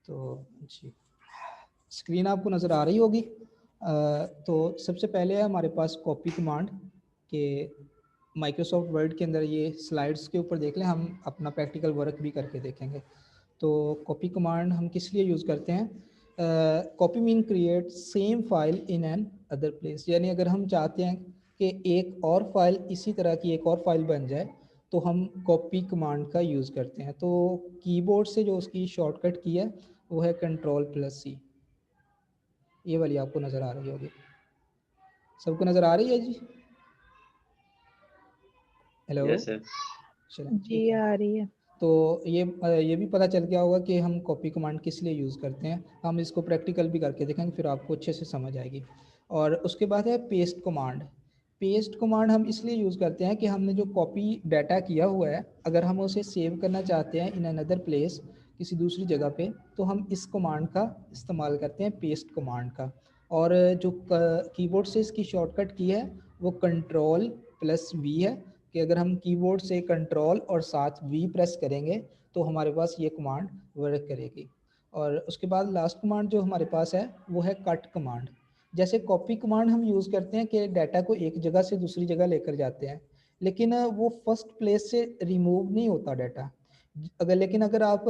तो जी स्क्रीन आपको नज़र आ रही होगी। तो सबसे पहले है हमारे पास कॉपी कमांड के माइक्रोसॉफ्ट वर्ड के अंदर ये स्लाइड्स के ऊपर देख लें, हम अपना प्रैक्टिकल वर्क भी करके देखेंगे। तो कॉपी कमांड हम किस लिए यूज़ करते हैं? Copy mean create same file in an other place, यानी अगर हम चाहते हैं कि एक और फाइल इसी तरह की एक और फाइल बन जाए तो हम कॉपी कमांड का यूज़ करते हैं। तो कीबोर्ड से जो उसकी शॉर्टकट की है वो है Ctrl+C। ये वाली आपको नज़र आ रही होगी, सबको नज़र आ रही है जी? Hello, yes sir. चलें जी ठीक है। आ रही है। तो ये भी पता चल गया होगा कि हम कॉपी कमांड किस लिए यूज़ करते हैं। हम इसको प्रैक्टिकल भी करके देखेंगे, फिर आपको अच्छे से समझ आएगी। और उसके बाद है पेस्ट कमांड। पेस्ट कमांड हम इसलिए यूज़ करते हैं कि हमने जो कॉपी डाटा किया हुआ है, अगर हम उसे सेव करना चाहते हैं इन अनदर प्लेस, किसी दूसरी जगह पे, तो हम इस कमांड का इस्तेमाल करते हैं, पेस्ट कमांड का। और जो कीबोर्ड से इसकी शॉर्टकट की है वो Ctrl+V है, कि अगर हम कीबोर्ड से कंट्रोल और साथ V प्रेस करेंगे तो हमारे पास ये कमांड वर्क करेगी। और उसके बाद लास्ट कमांड जो हमारे पास है वो है कट कमांड। जैसे कॉपी कमांड हम यूज़ करते हैं कि डाटा को एक जगह से दूसरी जगह लेकर जाते हैं, लेकिन वो फर्स्ट प्लेस से रिमूव नहीं होता डाटा। लेकिन अगर आप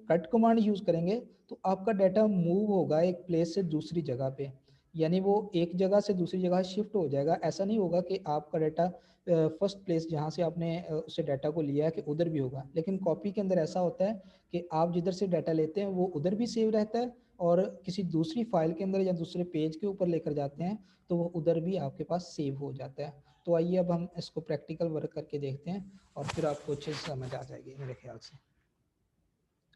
कट कमांड यूज़ करेंगे तो आपका डाटा मूव होगा एक प्लेस से दूसरी जगह पे, यानी वो एक जगह से दूसरी जगह शिफ्ट हो जाएगा। ऐसा नहीं होगा कि आपका डाटा फर्स्ट प्लेस जहाँ से आपने उससे डाटा को लिया है कि उधर भी होगा। लेकिन कॉपी के अंदर ऐसा होता है कि आप जिधर से डाटा लेते हैं वो उधर भी सेव रहता है, और किसी दूसरी फाइल के अंदर या दूसरे पेज के ऊपर लेकर जाते हैं तो वो उधर भी आपके पास सेव हो जाता है। तो आइए अब हम इसको प्रैक्टिकल वर्क करके देखते हैं और फिर आपको अच्छे से समझ आ जाएगी मेरे ख्याल से।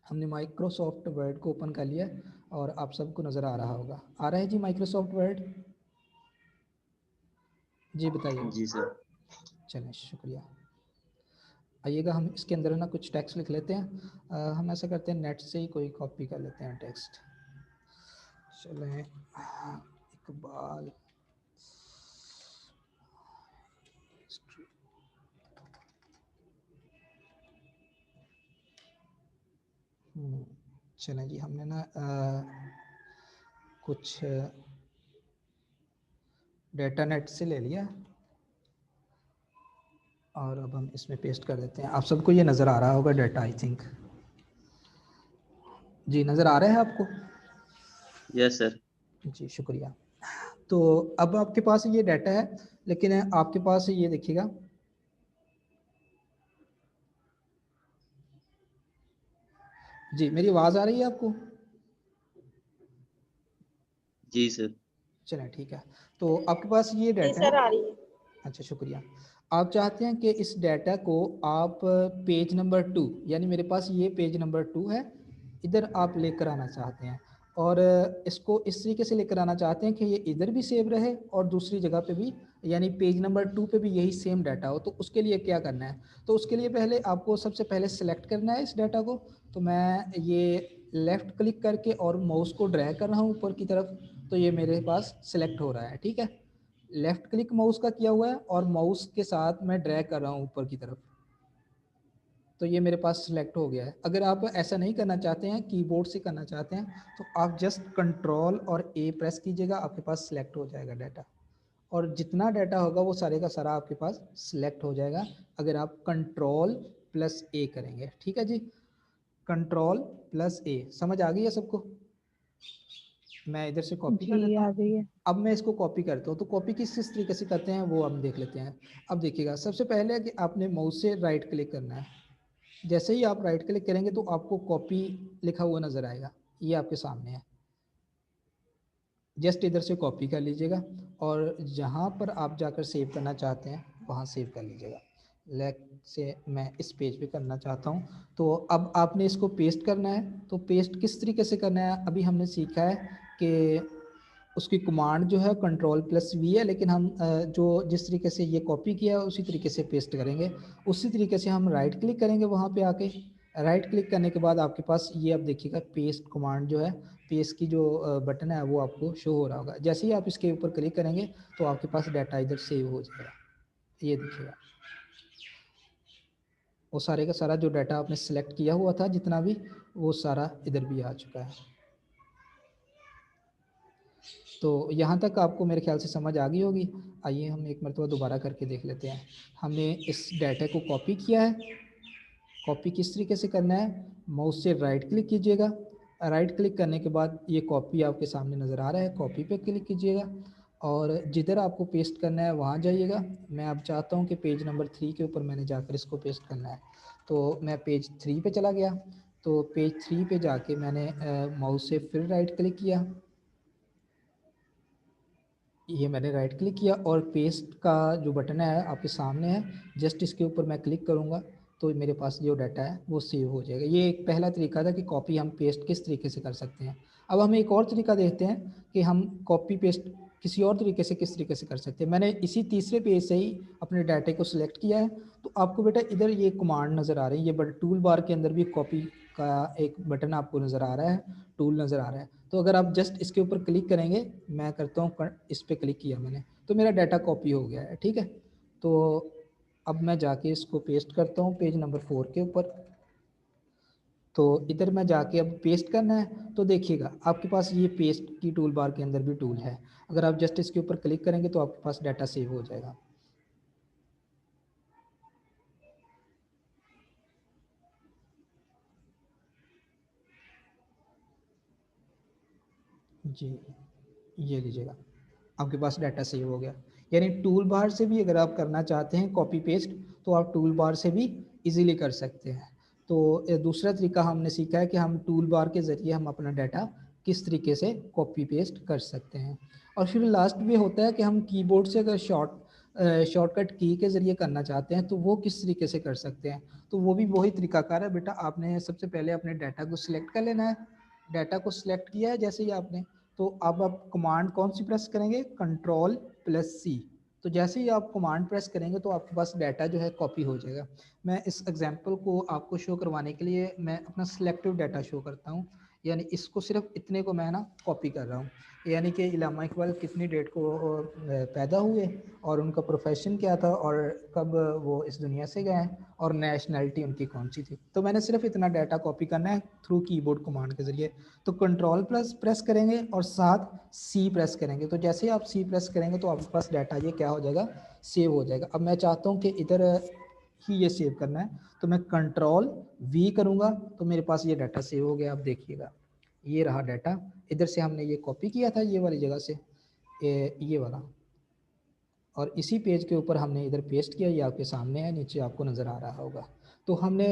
हमने माइक्रोसॉफ्ट वर्ड को ओपन कर लिया और आप सबको नज़र आ रहा होगा। आ रहा है जी माइक्रोसॉफ्ट वर्ड? जी बताइए। जी सर। चलें शुक्रिया। आइएगा हम इसके अंदर ना कुछ टेक्स्ट लिख लेते हैं। हम ऐसा करते हैं नेट से ही कोई कॉपी कर लेते हैं टेक्स्ट। चलें इकबाल चलें जी, हमने ना कुछ डेटा नेट से ले लिया और अब हम इसमें पेस्ट कर देते हैं। आप सबको ये नज़र आ रहा होगा डाटा, आई थिंक। जी नज़र आ रहा है आपको? Yes sir. जी शुक्रिया। तो अब आपके पास ये डाटा है, लेकिन आपके पास ये देखिएगा, जी मेरी आवाज़ आ रही है आपको? जी सर। चलें ठीक है। तो आपके पास ये जी डाटा सर है। आ रही है। अच्छा शुक्रिया। आप चाहते हैं कि इस डाटा को आप पेज नंबर 2, यानी मेरे पास ये पेज नंबर 2 है, इधर आप लेकर आना चाहते हैं, और इसको इस तरीके से लेकर आना चाहते हैं कि ये इधर भी सेव रहे और दूसरी जगह पे भी, यानी पेज नंबर 2 पे भी यही सेम डाटा हो। तो उसके लिए क्या करना है? तो उसके लिए पहले आपको सबसे पहले सेलेक्ट करना है इस डाटा को। तो मैं ये लेफ़्ट क्लिक करके और माउस को ड्रैग कर रहा हूँ ऊपर की तरफ, तो ये मेरे पास सेलेक्ट हो रहा है। ठीक है, लेफ्ट क्लिक माउस का किया हुआ है और माउस के साथ मैं ड्रैग कर रहा हूँ ऊपर की तरफ, तो ये मेरे पास सिलेक्ट हो गया है। अगर आप ऐसा नहीं करना चाहते हैं, कीबोर्ड से करना चाहते हैं, तो आप जस्ट कंट्रोल और ए प्रेस कीजिएगा, आपके पास सिलेक्ट हो जाएगा डाटा, और जितना डाटा होगा वो सारे का सारा आपके पास सिलेक्ट हो जाएगा अगर आप Ctrl+A करेंगे। ठीक है जी, Ctrl+A। समझ आ गई है सबको? मैं इधर से कॉपी कर जी लेता आ हूँ। गई है। अब मैं इसको कॉपी करता हूँ, तो कॉपी किस तरीके से करते हैं वो हम देख लेते हैं। अब देखिएगा, सबसे पहले कि आपने माउस से राइट क्लिक करना है। जैसे ही आप राइट क्लिक करेंगे तो आपको कॉपी लिखा हुआ नज़र आएगा, ये आपके सामने है। जस्ट इधर से कॉपी कर लीजिएगा और जहाँ पर आप जाकर सेव करना चाहते हैं वहाँ सेव कर लीजिएगा। लेट से मैं इस पेज पे करना चाहता हूँ, तो अब आपने इसको पेस्ट करना है। तो पेस्ट किस तरीके से करना है अभी हमने सीखा है कि उसकी कमांड जो है Ctrl+V है, लेकिन हम जो जिस तरीके से ये कॉपी किया है उसी तरीके से पेस्ट करेंगे। उसी तरीके से हम राइट क्लिक करेंगे वहाँ पे आके। राइट क्लिक करने के बाद आपके पास ये, अब देखिएगा पेस्ट कमांड जो है, पेस्ट की जो बटन है वो आपको शो हो रहा होगा। जैसे ही आप इसके ऊपर क्लिक करेंगे तो आपके पास डाटा इधर सेव हो जाएगा। ये देखिएगा, वो सारे का सारा जो डाटा आपने सेलेक्ट किया हुआ था जितना भी, वो सारा इधर भी आ चुका है। तो यहाँ तक आपको मेरे ख्याल से समझ आ गई होगी। आइए हम एक मरतबा दोबारा करके देख लेते हैं। हमने इस डाटा को कॉपी किया है। कॉपी किस तरीके से करना है, माउस से राइट क्लिक कीजिएगा। राइट क्लिक करने के बाद ये कॉपी आपके सामने नज़र आ रहा है, कॉपी पे क्लिक कीजिएगा और जिधर आपको पेस्ट करना है वहाँ जाइएगा। मैं अब चाहता हूँ कि पेज नंबर 3 के ऊपर मैंने जाकर इसको पेस्ट करना है, तो मैं पेज 3 पे चला गया। तो पेज 3 पे जाके मैंने माउस से फिर राइट क्लिक किया। ये मैंने राइट क्लिक किया और पेस्ट का जो बटन है आपके सामने है, जस्ट इसके ऊपर मैं क्लिक करूँगा तो मेरे पास जो डाटा है वो सेव हो जाएगा। ये एक पहला तरीका था कि कॉपी हम पेस्ट किस तरीके से कर सकते हैं। अब हम एक और तरीका देखते हैं कि हम कॉपी पेस्ट किसी और तरीके से किस तरीके से कर सकते हैं। मैंने इसी तीसरे पेज से ही अपने डाटे को सिलेक्ट किया है। तो आपको बेटा इधर ये कमांड नज़र आ रही है, ये टूल बार के अंदर भी कॉपी का एक बटन आपको नज़र आ रहा है, टूल नज़र आ रहा है। तो अगर आप जस्ट इसके ऊपर क्लिक करेंगे, मैं करता हूँ इस पर क्लिक किया मैंने, तो मेरा डाटा कॉपी हो गया है। ठीक है, तो अब मैं जाके इसको पेस्ट करता हूँ पेज नंबर 4 के ऊपर। तो इधर मैं जाके अब पेस्ट करना है, तो देखिएगा आपके पास ये पेस्ट की टूल बार के अंदर भी टूल है। अगर आप जस्ट इसके ऊपर क्लिक करेंगे तो आपके पास डाटा सेव हो जाएगा। जी, ये लीजिएगा, आपके पास डाटा सेव हो गया। यानी टूल बार से भी अगर आप करना चाहते हैं कॉपी पेस्ट, तो आप टूल बार से भी इजीली कर सकते हैं। तो दूसरा तरीका हमने सीखा है कि हम टूल बार के ज़रिए हम अपना डाटा किस तरीके से कॉपी पेस्ट कर सकते हैं। और फिर लास्ट में होता है कि हम कीबोर्ड से अगर शॉर्टकट की के ज़रिए करना चाहते हैं तो वो किस तरीके से कर सकते हैं। तो वो भी वही तरीकाकार है बेटा। आपने सबसे पहले अपने डाटा को सिलेक्ट कर लेना है। डाटा को सिलेक्ट किया है जैसे ही आपने, तो अब आप कमांड कौन सी प्रेस करेंगे, Ctrl+C। तो जैसे ही आप कमांड प्रेस करेंगे तो आपके पास डाटा जो है कॉपी हो जाएगा। मैं इस एग्जांपल को आपको शो करवाने के लिए मैं अपना सिलेक्टिव डाटा शो करता हूँ। यानी इसको सिर्फ इतने को मैं ना कॉपी कर रहा हूँ। यानी कि इल्लामा इकबाल कितनी डेट को पैदा हुए और उनका प्रोफेशन क्या था और कब वो इस दुनिया से गए हैं और नेशनैलिटी उनकी कौन सी थी। तो मैंने सिर्फ इतना डाटा कॉपी करना है थ्रू कीबोर्ड कमांड के ज़रिए। तो कंट्रोल प्लस प्रेस करेंगे और साथ सी प्रेस करेंगे। तो जैसे ही आप सी प्रेस करेंगे तो आपके पास डाटा ये क्या हो जाएगा, सेव हो जाएगा। अब मैं चाहता हूँ कि इधर ही ये सेव करना है, तो मैं Ctrl+V करूँगा तो मेरे पास ये डाटा सेव हो गया। आप देखिएगा ये रहा डाटा, इधर से हमने ये कॉपी किया था ये वाली जगह से, ये वाला, और इसी पेज के ऊपर हमने इधर पेस्ट किया। ये आपके सामने है, नीचे आपको नज़र आ रहा होगा। तो हमने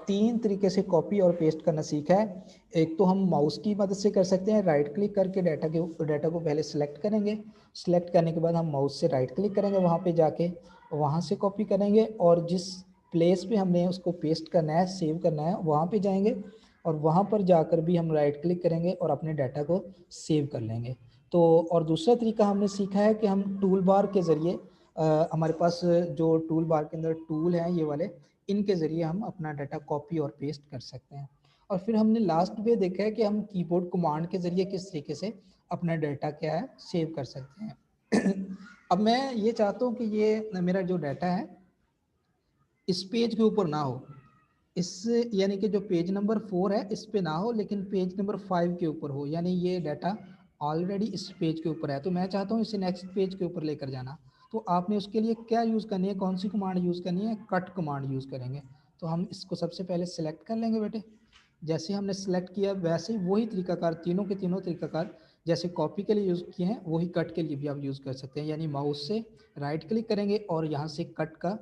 3 तरीके से कॉपी और पेस्ट करना सीखा है। एक तो हम माउस की मदद से कर सकते हैं, राइट क्लिक करके डाटा को पहले सेलेक्ट करेंगे। सेलेक्ट करने के बाद हम माउस से राइट क्लिक करेंगे, वहाँ पे जाके वहाँ से कॉपी करेंगे और जिस प्लेस पे हमने उसको पेस्ट करना है, सेव करना है, वहाँ पे जाएंगे और वहाँ पर जाकर भी हम राइट क्लिक करेंगे और अपने डाटा को सेव कर लेंगे। तो और दूसरा तरीका हमने सीखा है कि हम टूल बार के ज़रिए हमारे पास जो टूल बार के अंदर टूल हैं ये वाले, इनके ज़रिए हम अपना डाटा कॉपी और पेस्ट कर सकते हैं। और फिर हमने लास्ट में देखा है कि हम कीबोर्ड कमांड के ज़रिए किस तरीके से अपना डाटा क्या है सेव कर सकते हैं। अब मैं ये चाहता हूँ कि ये मेरा जो डाटा है इस पेज के ऊपर ना हो, इस यानी कि जो पेज नंबर 4 है इस पे ना हो, लेकिन पेज नंबर 5 के ऊपर हो। यानी ये डाटा ऑलरेडी इस पेज के ऊपर है, तो मैं चाहता हूँ इसे नेक्स्ट पेज के ऊपर लेकर जाना। तो आपने उसके लिए क्या यूज़ करनी है, कौन सी कमांड यूज़ करनी है, कट कमांड यूज़ करेंगे। तो हम इसको सबसे पहले सिलेक्ट कर लेंगे बेटे। जैसे हमने सेलेक्ट किया वैसे ही वही तरीकाकार, तीनों के तीनों तरीकाकार जैसे कॉपी के लिए यूज़ किए हैं वही कट के लिए भी आप यूज़ कर सकते हैं। यानी माउस से राइट क्लिक करेंगे और यहाँ से कट का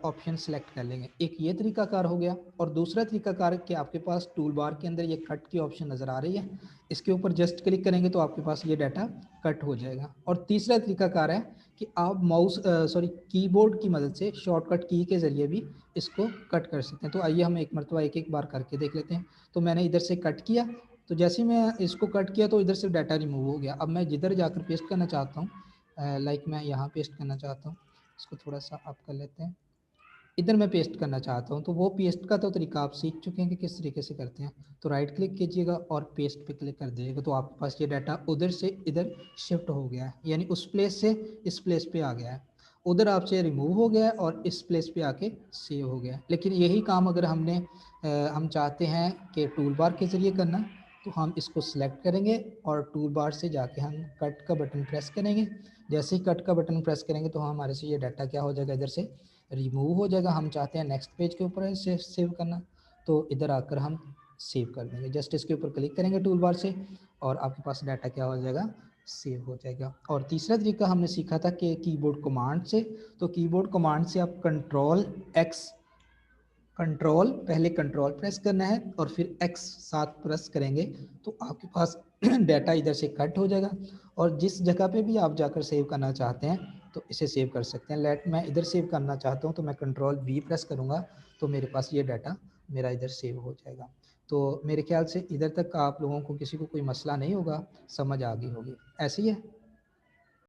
ऑप्शन सेलेक्ट कर लेंगे। एक ये तरीकाकार हो गया। और दूसरा तरीकाकार कि आपके पास टूल बार के अंदर ये कट की ऑप्शन नज़र आ रही है, इसके ऊपर जस्ट क्लिक करेंगे तो आपके पास ये डाटा कट हो जाएगा। और तीसरा तरीकाकार है कि आप कीबोर्ड की मदद से शॉर्टकट की के ज़रिए भी इसको कट कर सकते हैं। तो आइए हम एक मरतबा एक एक बार करके देख लेते हैं। तो मैंने इधर से कट किया, तो जैसे ही मैं इसको कट किया तो इधर से डाटा रिमूव हो गया। अब मैं जिधर जाकर पेस्ट करना चाहता हूँ, लाइक मैं यहाँ पेस्ट करना चाहता हूँ, इसको थोड़ा सा अप कर लेते हैं, इधर मैं पेस्ट करना चाहता हूँ। तो वो पेस्ट का तो तरीका आप सीख चुके हैं कि किस तरीके से करते हैं। तो राइट क्लिक कीजिएगा और पेस्ट पे क्लिक कर दीजिएगा, तो आपके पास ये डाटा उधर से इधर शिफ्ट हो गया है। यानी उस प्लेस से इस प्लेस पे आ गया है, उधर आपसे रिमूव हो गया है और इस प्लेस पे आके सेव हो गया है। लेकिन यही काम अगर हमने हम चाहते हैं कि टूल बार के ज़रिए करना, तो हम इसको सिलेक्ट करेंगे और टूल बार से जाके हम कट का बटन प्रेस करेंगे। जैसे ही कट का बटन प्रेस करेंगे तो हमारे से ये डाटा क्या हो जाएगा, इधर से रिमूव हो जाएगा। हम चाहते हैं नेक्स्ट पेज के ऊपर इसे सेव करना, तो इधर आकर हम सेव कर देंगे। जस्ट इसके ऊपर क्लिक करेंगे टूल बार से और आपके पास डाटा क्या हो जाएगा, सेव हो जाएगा। और तीसरा तरीका हमने सीखा था कि कीबोर्ड कमांड से। तो कीबोर्ड कमांड से आप पहले कंट्रोल प्रेस करना है और फिर एक्स साथ प्रेस करेंगे तो आपके पास डाटा इधर से कट हो जाएगा और जिस जगह पे भी आप जाकर सेव करना चाहते हैं तो इसे सेव कर सकते हैं। मैं इधर सेव करना चाहता हूँ तो मैं कंट्रोल V प्रेस करूँगा तो मेरे पास ये डाटा मेरा इधर सेव हो जाएगा। तो मेरे ख्याल से इधर तक आप लोगों को किसी को कोई मसला नहीं होगा, समझ आ गई होगी। ऐसे ही है।